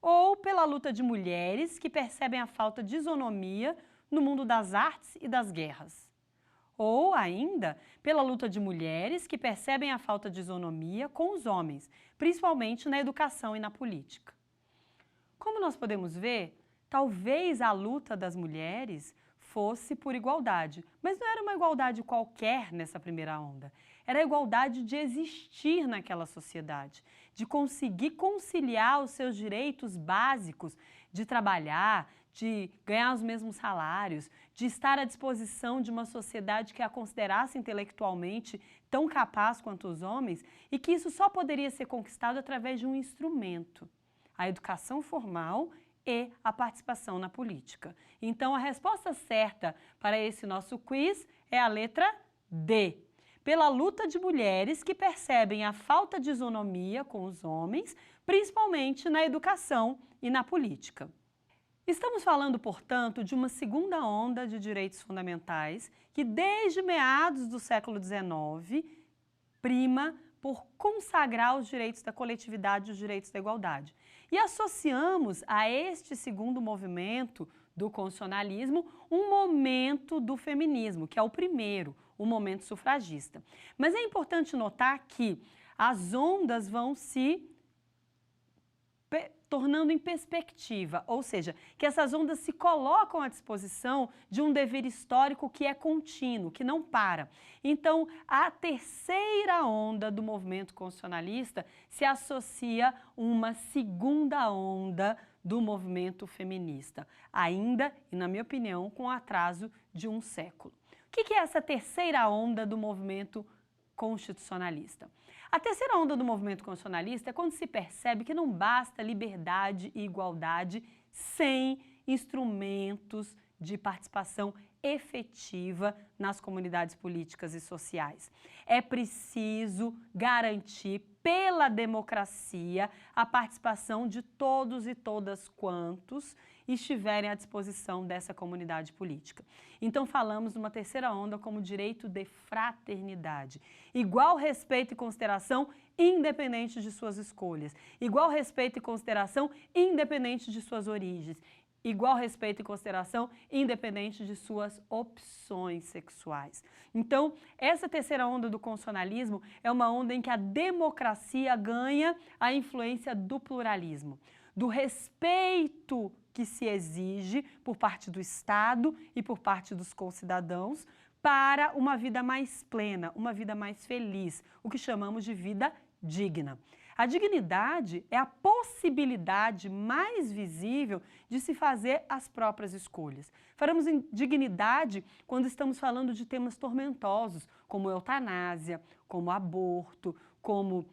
Ou pela luta de mulheres que percebem a falta de isonomia no mundo das artes e das guerras? Ou, ainda, pela luta de mulheres que percebem a falta de isonomia com os homens, principalmente na educação e na política? Como nós podemos ver, talvez a luta das mulheres fosse por igualdade, mas não era uma igualdade qualquer nessa primeira onda. Era a igualdade de existir naquela sociedade, de conseguir conciliar os seus direitos básicos, de trabalhar, de ganhar os mesmos salários, de estar à disposição de uma sociedade que a considerasse intelectualmente tão capaz quanto os homens e que isso só poderia ser conquistado através de um instrumento, a educação formal e a participação na política. Então, a resposta certa para esse nosso quiz é a letra D. Pela luta de mulheres que percebem a falta de isonomia com os homens, principalmente na educação e na política. Estamos falando, portanto, de uma segunda onda de direitos fundamentais que, desde meados do século XIX, prima por consagrar os direitos da coletividade e os direitos da igualdade. E associamos a este segundo movimento do constitucionalismo um momento do feminismo, que é o primeiro, o momento sufragista. Mas é importante notar que as ondas vão se tornando em perspectiva, ou seja, que essas ondas se colocam à disposição de um dever histórico que é contínuo, que não para. Então, a terceira onda do movimento constitucionalista se associa a uma segunda onda do movimento feminista, ainda, e na minha opinião, com atraso de um século. O que é essa terceira onda do movimento constitucionalista? A terceira onda do movimento constitucionalista é quando se percebe que não basta liberdade e igualdade sem instrumentos de participação efetiva nas comunidades políticas e sociais. É preciso garantir pela democracia a participação de todos e todas quantos estiverem à disposição dessa comunidade política. Então falamos numa terceira onda como direito de fraternidade. Igual respeito e consideração independente de suas escolhas. Igual respeito e consideração independente de suas origens. Igual respeito e consideração independente de suas opções sexuais. Então, essa terceira onda do constitucionalismo é uma onda em que a democracia ganha a influência do pluralismo, do respeito que se exige por parte do Estado e por parte dos concidadãos para uma vida mais plena, uma vida mais feliz, o que chamamos de vida digna. A dignidade é a possibilidade mais visível de se fazer as próprias escolhas. Falamos em dignidade quando estamos falando de temas tormentosos, como eutanásia, como aborto, como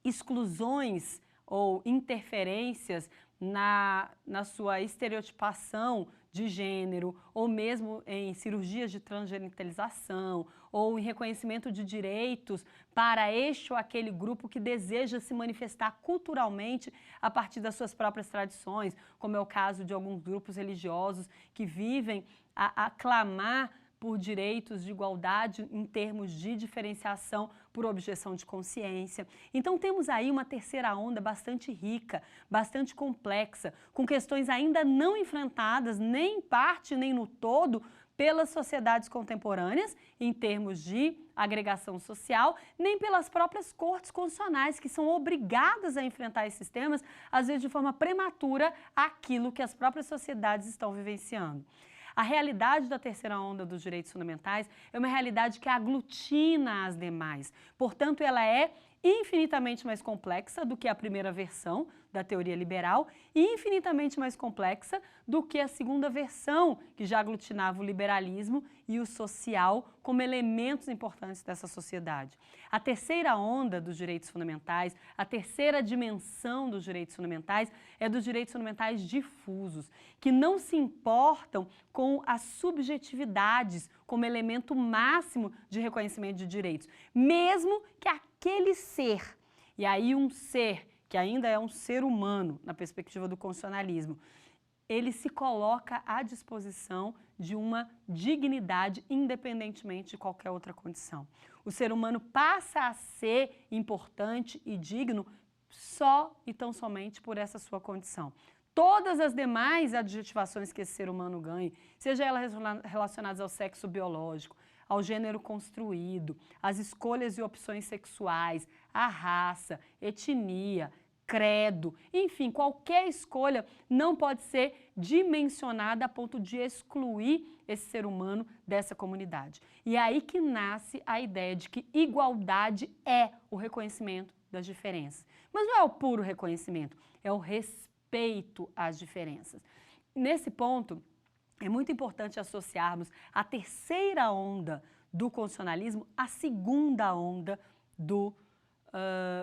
exclusões ou interferências na sua estereotipação de gênero, ou mesmo em cirurgias de transgenitalização, ou em reconhecimento de direitos para este ou aquele grupo que deseja se manifestar culturalmente a partir das suas próprias tradições, como é o caso de alguns grupos religiosos que vivem a clamar por direitos de igualdade em termos de diferenciação por objeção de consciência. Então temos aí uma terceira onda bastante rica, bastante complexa, com questões ainda não enfrentadas nem em parte nem no todo pelas sociedades contemporâneas, em termos de agregação social, nem pelas próprias cortes constitucionais, que são obrigadas a enfrentar esses temas, às vezes de forma prematura, aquilo que as próprias sociedades estão vivenciando. A realidade da terceira onda dos direitos fundamentais é uma realidade que aglutina as demais. Portanto, ela é infinitamente mais complexa do que a primeira versão da teoria liberal e infinitamente mais complexa do que a segunda versão, que já aglutinava o liberalismo e o social como elementos importantes dessa sociedade. A terceira onda dos direitos fundamentais, a terceira dimensão dos direitos fundamentais é dos direitos fundamentais difusos, que não se importam com as subjetividades como elemento máximo de reconhecimento de direitos, mesmo que aquele ser, e aí um ser que ainda é um ser humano na perspectiva do constitucionalismo, ele se coloca à disposição de uma dignidade independentemente de qualquer outra condição. O ser humano passa a ser importante e digno só e tão somente por essa sua condição. Todas as demais adjetivações que esse ser humano ganhe, seja elas relacionadas ao sexo biológico, ao gênero construído, às escolhas e opções sexuais, à raça, etnia, credo, enfim, qualquer escolha não pode ser dimensionada a ponto de excluir esse ser humano dessa comunidade. E é aí que nasce a ideia de que igualdade é o reconhecimento das diferenças. Mas não é o puro reconhecimento, é o respeito às diferenças. Nesse ponto, é muito importante associarmos a terceira onda do constitucionalismo à segunda onda do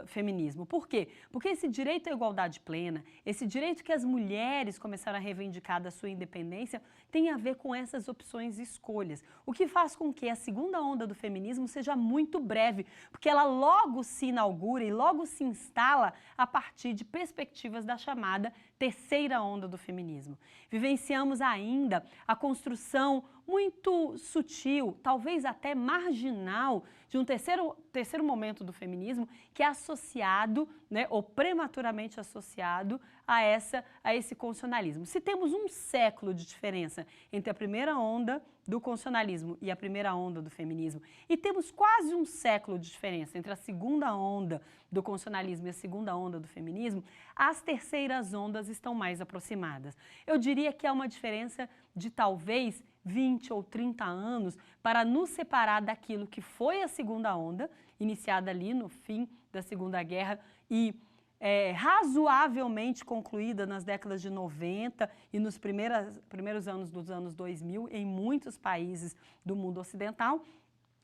feminismo. Por quê? Porque esse direito à igualdade plena, esse direito que as mulheres começaram a reivindicar da sua independência, tem a ver com essas opções e escolhas. O que faz com que a segunda onda do feminismo seja muito breve, porque ela logo se inaugura e logo se instala a partir de perspectivas da chamada terceira onda do feminismo. Vivenciamos ainda a construção muito sutil, talvez até marginal, de um terceiro momento do feminismo que é associado, né, ou prematuramente associado a esse constitucionalismo. Se temos um século de diferença entre a primeira onda do constitucionalismo e a primeira onda do feminismo, e temos quase um século de diferença entre a segunda onda do constitucionalismo e a segunda onda do feminismo, as terceiras ondas estão mais aproximadas. Eu diria que há uma diferença de talvez 20 ou 30 anos para nos separar daquilo que foi a segunda onda, iniciada ali no fim da Segunda Guerra e razoavelmente concluída nas décadas de 90 e nos primeiros anos dos anos 2000 em muitos países do mundo ocidental,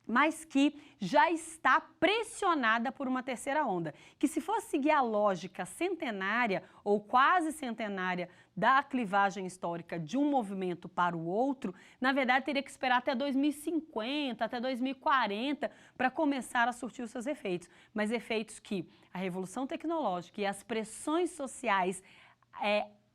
mas que já está pressionada por uma terceira onda, que se fosse seguir a lógica centenária ou quase centenária da clivagem histórica de um movimento para o outro, na verdade teria que esperar até 2050, até 2040 para começar a surtir os seus efeitos, mas efeitos que a revolução tecnológica e as pressões sociais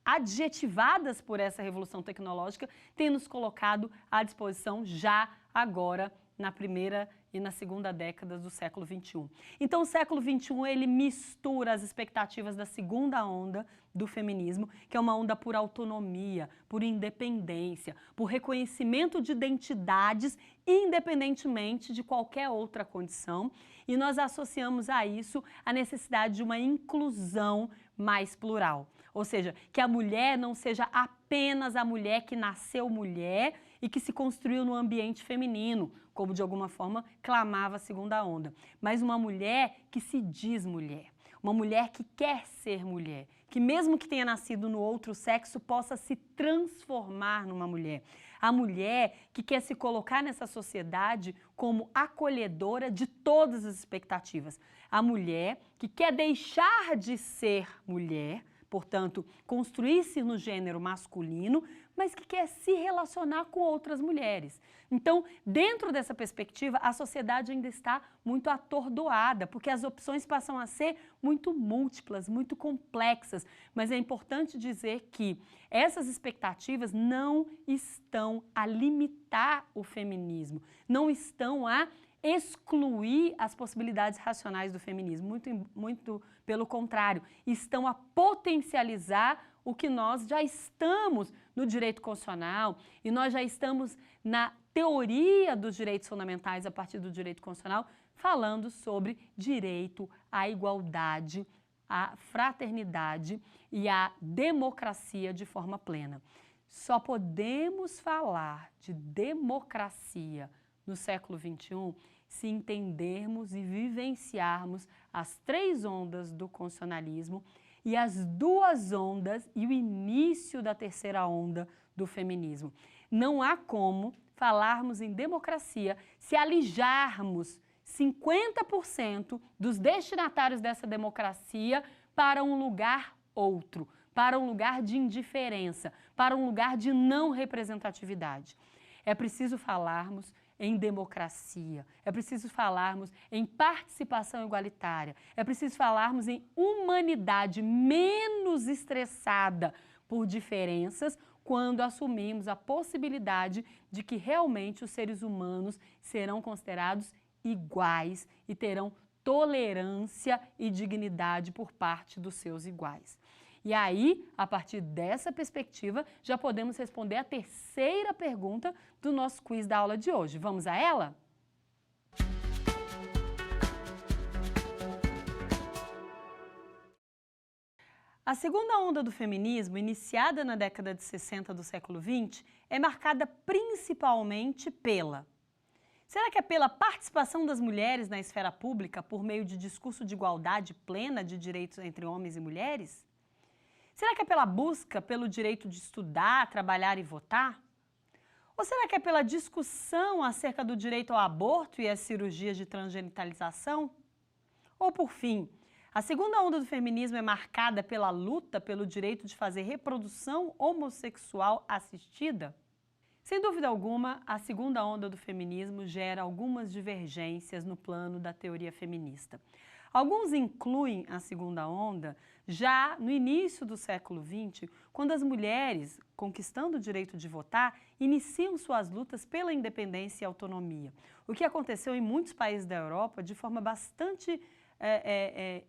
adjetivadas por essa revolução tecnológica têm nos colocado à disposição já agora na primeira e na segunda década do século XXI. Então, o século XXI, ele mistura as expectativas da segunda onda do feminismo, que é uma onda por autonomia, por independência, por reconhecimento de identidades, independentemente de qualquer outra condição, e nós associamos a isso a necessidade de uma inclusão mais plural. Ou seja, que a mulher não seja apenas a mulher que nasceu mulher e que se construiu no ambiente feminino, como de alguma forma clamava a segunda onda, mas uma mulher que se diz mulher, uma mulher que quer ser mulher, que mesmo que tenha nascido no outro sexo possa se transformar numa mulher. A mulher que quer se colocar nessa sociedade como acolhedora de todas as expectativas. A mulher que quer deixar de ser mulher, portanto, construir-se no gênero masculino, mas que quer se relacionar com outras mulheres. Então, dentro dessa perspectiva, a sociedade ainda está muito atordoada, porque as opções passam a ser muito múltiplas, muito complexas, mas é importante dizer que essas expectativas não estão a limitar o feminismo, não estão a excluir as possibilidades racionais do feminismo, muito pelo contrário, estão a potencializar o que nós já estamos no direito constitucional e nós já estamos na teoria dos direitos fundamentais a partir do direito constitucional, falando sobre direito à igualdade, à fraternidade e à democracia de forma plena. Só podemos falar de democracia no século XXI se entendermos e vivenciarmos as três ondas do constitucionalismo e as duas ondas e o início da terceira onda do feminismo. Não há como falarmos em democracia se alijarmos 50% dos destinatários dessa democracia para um lugar outro, para um lugar de indiferença, para um lugar de não representatividade. É preciso falarmos em democracia, é preciso falarmos em participação igualitária, é preciso falarmos em humanidade menos estressada por diferenças quando assumimos a possibilidade de que realmente os seres humanos serão considerados iguais e terão tolerância e dignidade por parte dos seus iguais. E aí, a partir dessa perspectiva, já podemos responder a terceira pergunta do nosso quiz da aula de hoje. Vamos a ela? A segunda onda do feminismo, iniciada na década de 60 do século XX, é marcada principalmente pela... Será que é pela participação das mulheres na esfera pública por meio de discurso de igualdade plena de direitos entre homens e mulheres? Será que é pela busca pelo direito de estudar, trabalhar e votar? Ou será que é pela discussão acerca do direito ao aborto e às cirurgias de transgenitalização? Ou, por fim, a segunda onda do feminismo é marcada pela luta pelo direito de fazer reprodução homossexual assistida? Sem dúvida alguma, a segunda onda do feminismo gera algumas divergências no plano da teoria feminista. Alguns incluem a segunda onda já no início do século XX, quando as mulheres, conquistando o direito de votar, iniciam suas lutas pela independência e autonomia. O que aconteceu em muitos países da Europa de forma bastante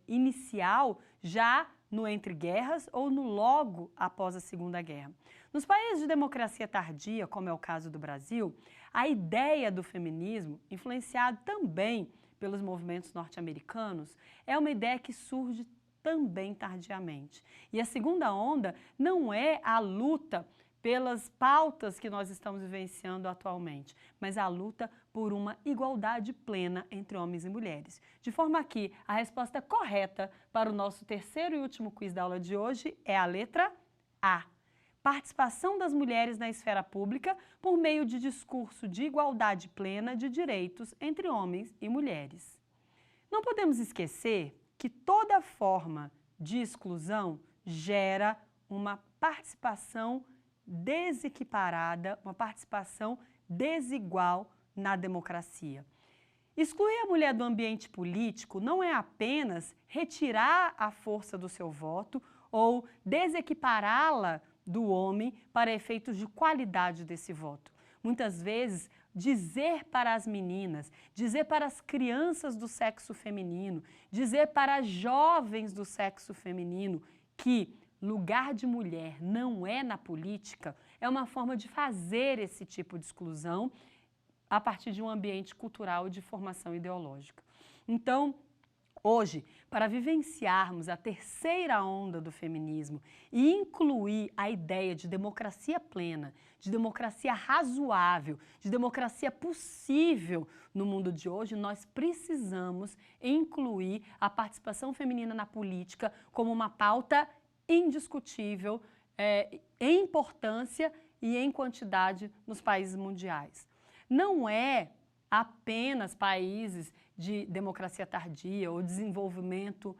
inicial, já no entre guerras ou no logo após a Segunda Guerra. Nos países de democracia tardia, como é o caso do Brasil, a ideia do feminismo, influenciado também pelos movimentos norte-americanos, é uma ideia que surge também tardiamente. E a segunda onda não é a luta pelas pautas que nós estamos vivenciando atualmente, mas a luta por uma igualdade plena entre homens e mulheres. De forma que a resposta correta para o nosso terceiro e último quiz da aula de hoje é a letra A. Participação das mulheres na esfera pública por meio de discurso de igualdade plena de direitos entre homens e mulheres. Não podemos esquecer que toda forma de exclusão gera uma participação desequiparada, uma participação desigual na democracia. Excluir a mulher do ambiente político não é apenas retirar a força do seu voto ou desequipará-la do homem para efeitos de qualidade desse voto. Muitas vezes, dizer para as meninas, dizer para as crianças do sexo feminino, dizer para as jovens do sexo feminino que lugar de mulher não é na política, é uma forma de fazer esse tipo de exclusão a partir de um ambiente cultural e de formação ideológica. Então, hoje, para vivenciarmos a terceira onda do feminismo e incluir a ideia de democracia plena, de democracia razoável, de democracia possível no mundo de hoje, nós precisamos incluir a participação feminina na política como uma pauta indiscutível em importância e em quantidade nos países mundiais. Não é apenas países de democracia tardia ou desenvolvimento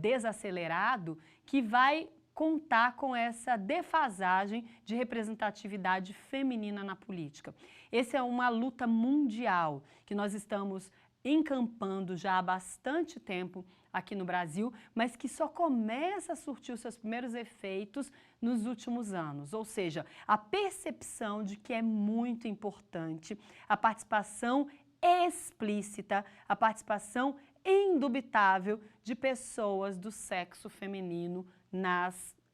desacelerado que vai contar com essa defasagem de representatividade feminina na política. Essa é uma luta mundial que nós estamos encampando já há bastante tempo aqui no Brasil, mas que só começa a surtir os seus primeiros efeitos nos últimos anos. Ou seja, a percepção de que é muito importante a participação explícita, a participação indubitável de pessoas do sexo feminino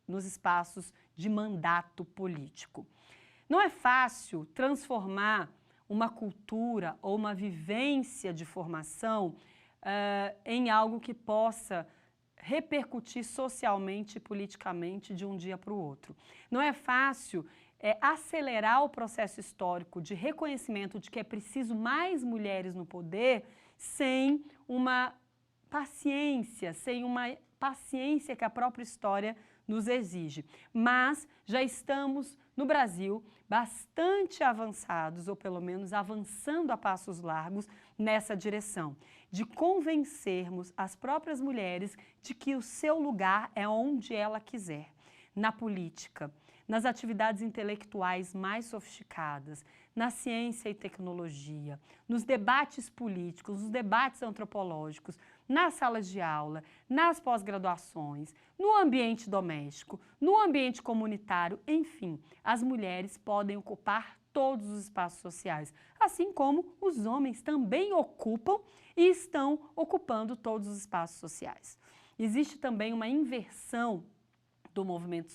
nos espaços de mandato político. Não é fácil transformar uma cultura ou uma vivência de formação em algo que possa repercutir socialmente e politicamente de um dia para o outro. Não é fácil acelerar o processo histórico de reconhecimento de que é preciso mais mulheres no poder sem uma paciência que a própria história nos exige. Mas já estamos no Brasil bastante avançados, ou pelo menos avançando a passos largos nessa direção, de convencermos as próprias mulheres de que o seu lugar é onde ela quiser, na política, nas atividades intelectuais mais sofisticadas, na ciência e tecnologia, nos debates políticos, nos debates antropológicos, nas salas de aula, nas pós-graduações, no ambiente doméstico, no ambiente comunitário, enfim, as mulheres podem ocupar todos os espaços sociais, assim como os homens também ocupam e estão ocupando todos os espaços sociais. Existe também uma inversão do movimento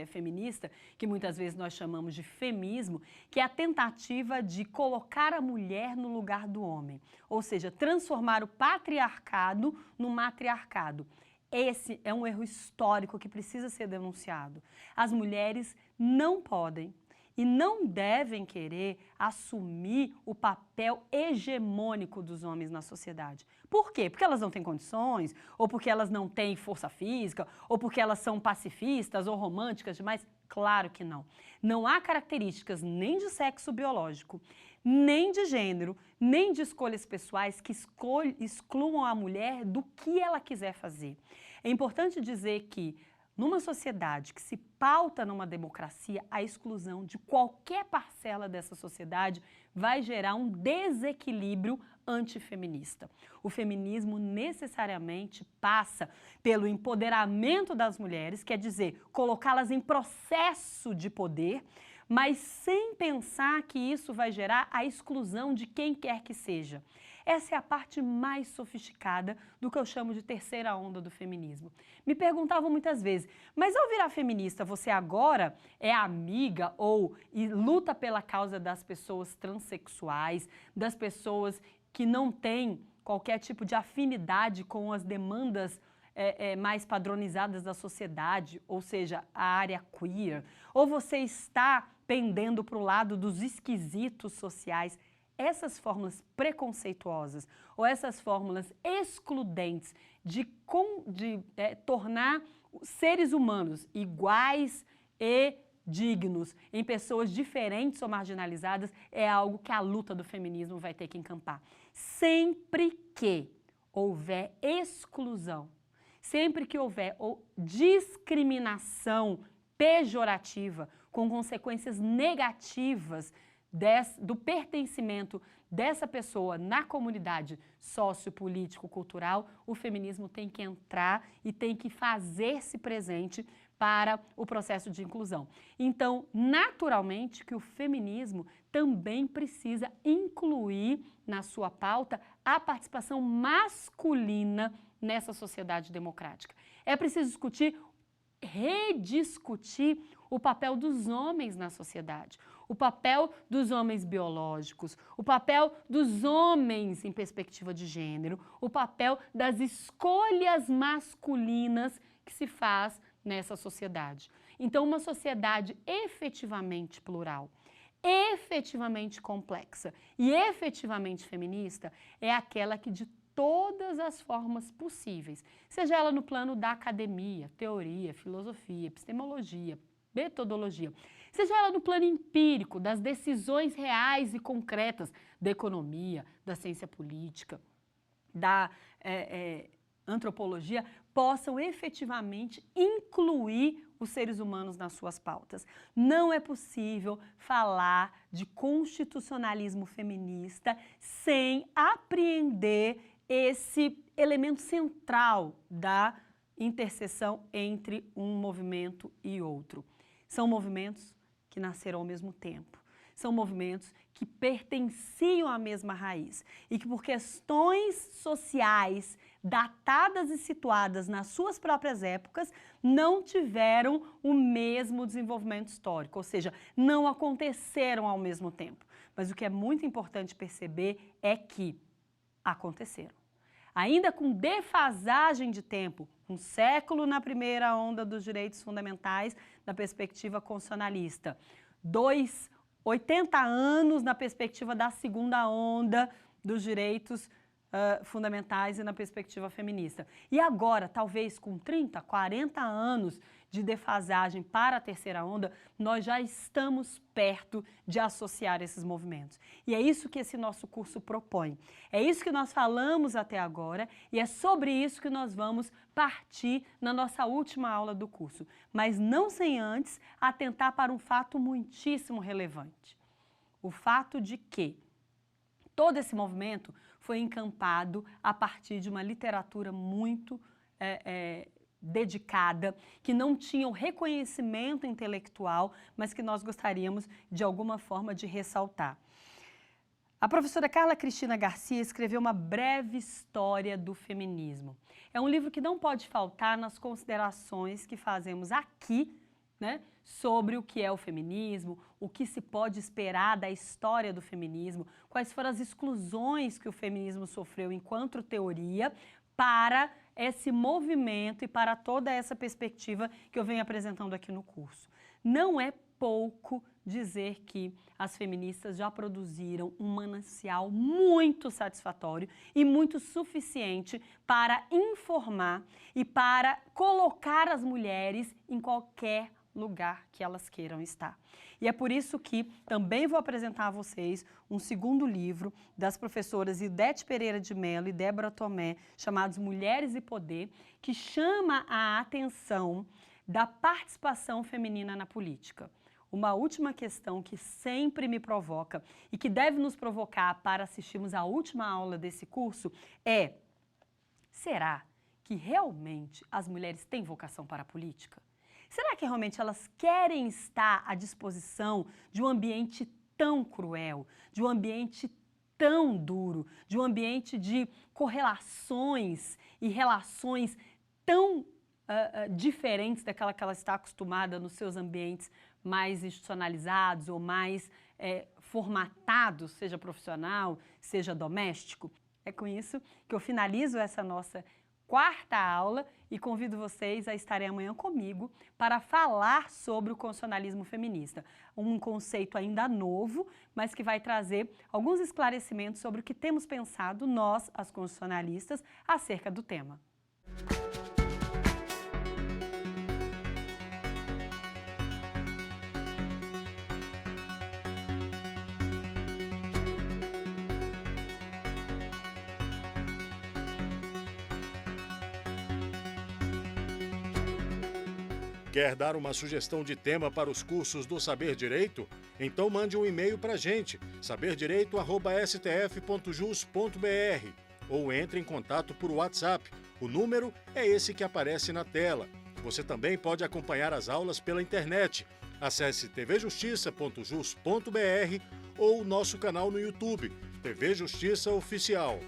feminista, que muitas vezes nós chamamos de femismo, que é a tentativa de colocar a mulher no lugar do homem, ou seja, transformar o patriarcado no matriarcado. Esse é um erro histórico que precisa ser denunciado. As mulheres não podem e não devem querer assumir o papel hegemônico dos homens na sociedade. Por quê? Porque elas não têm condições, ou porque elas não têm força física, ou porque elas são pacifistas ou românticas demais? Claro que não. Não há características nem de sexo biológico, nem de gênero, nem de escolhas pessoais que excluam a mulher do que ela quiser fazer. É importante dizer que numa sociedade que se pauta numa democracia, a exclusão de qualquer parcela dessa sociedade vai gerar um desequilíbrio antifeminista. O feminismo necessariamente passa pelo empoderamento das mulheres, quer dizer, colocá-las em processo de poder, mas sem pensar que isso vai gerar a exclusão de quem quer que seja. Essa é a parte mais sofisticada do que eu chamo de terceira onda do feminismo. Me perguntavam muitas vezes, mas ao virar feminista, você agora é amiga ou luta pela causa das pessoas transexuais, das pessoas que não têm qualquer tipo de afinidade com as demandas mais padronizadas da sociedade, ou seja, a área queer, ou você está pendendo para o lado dos esquisitos sociais? Essas fórmulas preconceituosas ou essas fórmulas excludentes de tornar seres humanos iguais e dignos em pessoas diferentes ou marginalizadas é algo que a luta do feminismo vai ter que encampar. Sempre que houver exclusão, sempre que houver discriminação pejorativa com consequências negativas do pertencimento dessa pessoa na comunidade sociopolítico-cultural, o feminismo tem que entrar e tem que fazer-se presente para o processo de inclusão. Então, naturalmente que o feminismo também precisa incluir na sua pauta a participação masculina nessa sociedade democrática. É preciso rediscutir o papel dos homens na sociedade, o papel dos homens biológicos, o papel dos homens em perspectiva de gênero, o papel das escolhas masculinas que se faz nessa sociedade. Então, uma sociedade efetivamente plural, efetivamente complexa e efetivamente feminista é aquela que de todas as formas possíveis, seja ela no plano da academia, teoria, filosofia, epistemologia, metodologia, seja ela no plano empírico, das decisões reais e concretas da economia, da ciência política, da antropologia, possam efetivamente incluir os seres humanos nas suas pautas. Não é possível falar de constitucionalismo feminista sem apreender esse elemento central da interseção entre um movimento e outro. São movimentos que nasceram ao mesmo tempo. São movimentos que pertenciam à mesma raiz e que, por questões sociais datadas e situadas nas suas próprias épocas, não tiveram o mesmo desenvolvimento histórico, ou seja, não aconteceram ao mesmo tempo. Mas o que é muito importante perceber é que aconteceram. Ainda com defasagem de tempo, um século na primeira onda dos direitos fundamentais, na perspectiva constitucionalista, 80 anos na perspectiva da segunda onda dos direitos fundamentais e na perspectiva feminista. E agora, talvez com 30, 40 anos de defasagem para a terceira onda, nós já estamos perto de associar esses movimentos. E é isso que esse nosso curso propõe. É isso que nós falamos até agora e é sobre isso que nós vamos partir na nossa última aula do curso. Mas não sem antes atentar para um fato muitíssimo relevante. O fato de que todo esse movimento foi encampado a partir de uma literatura muito dedicada, que não tinha o reconhecimento intelectual, mas que nós gostaríamos, de alguma forma, de ressaltar. A professora Carla Cristina Garcia escreveu uma breve história do feminismo. É um livro que não pode faltar nas considerações que fazemos aqui, né, sobre o que é o feminismo, o que se pode esperar da história do feminismo, quais foram as exclusões que o feminismo sofreu enquanto teoria para esse movimento e para toda essa perspectiva que eu venho apresentando aqui no curso. Não é pouco dizer que as feministas já produziram um manancial muito satisfatório e muito suficiente para informar e para colocar as mulheres em qualquer lugar que elas queiram estar. E é por isso que também vou apresentar a vocês um segundo livro das professoras Idete Pereira de Mello e Débora Tomé, chamados Mulheres e Poder, que chama a atenção da participação feminina na política. Uma última questão que sempre me provoca e que deve nos provocar para assistirmos à última aula desse curso é: será que realmente as mulheres têm vocação para a política? Será que realmente elas querem estar à disposição de um ambiente tão cruel, de um ambiente tão duro, de um ambiente de correlações e relações tão diferentes daquela que ela está acostumada nos seus ambientes mais institucionalizados ou mais formatados, seja profissional, seja doméstico. É com isso que eu finalizo essa nossa quarta aula e convido vocês a estarem amanhã comigo para falar sobre o constitucionalismo feminista. Um conceito ainda novo, mas que vai trazer alguns esclarecimentos sobre o que temos pensado nós, as constitucionalistas, acerca do tema. Quer dar uma sugestão de tema para os cursos do Saber Direito? Então mande um e-mail para a gente, saberdireito@stf.jus.br, ou entre em contato por WhatsApp. O número é esse que aparece na tela. Você também pode acompanhar as aulas pela internet. Acesse tvjustiça.jus.br ou nosso canal no YouTube, TV Justiça Oficial.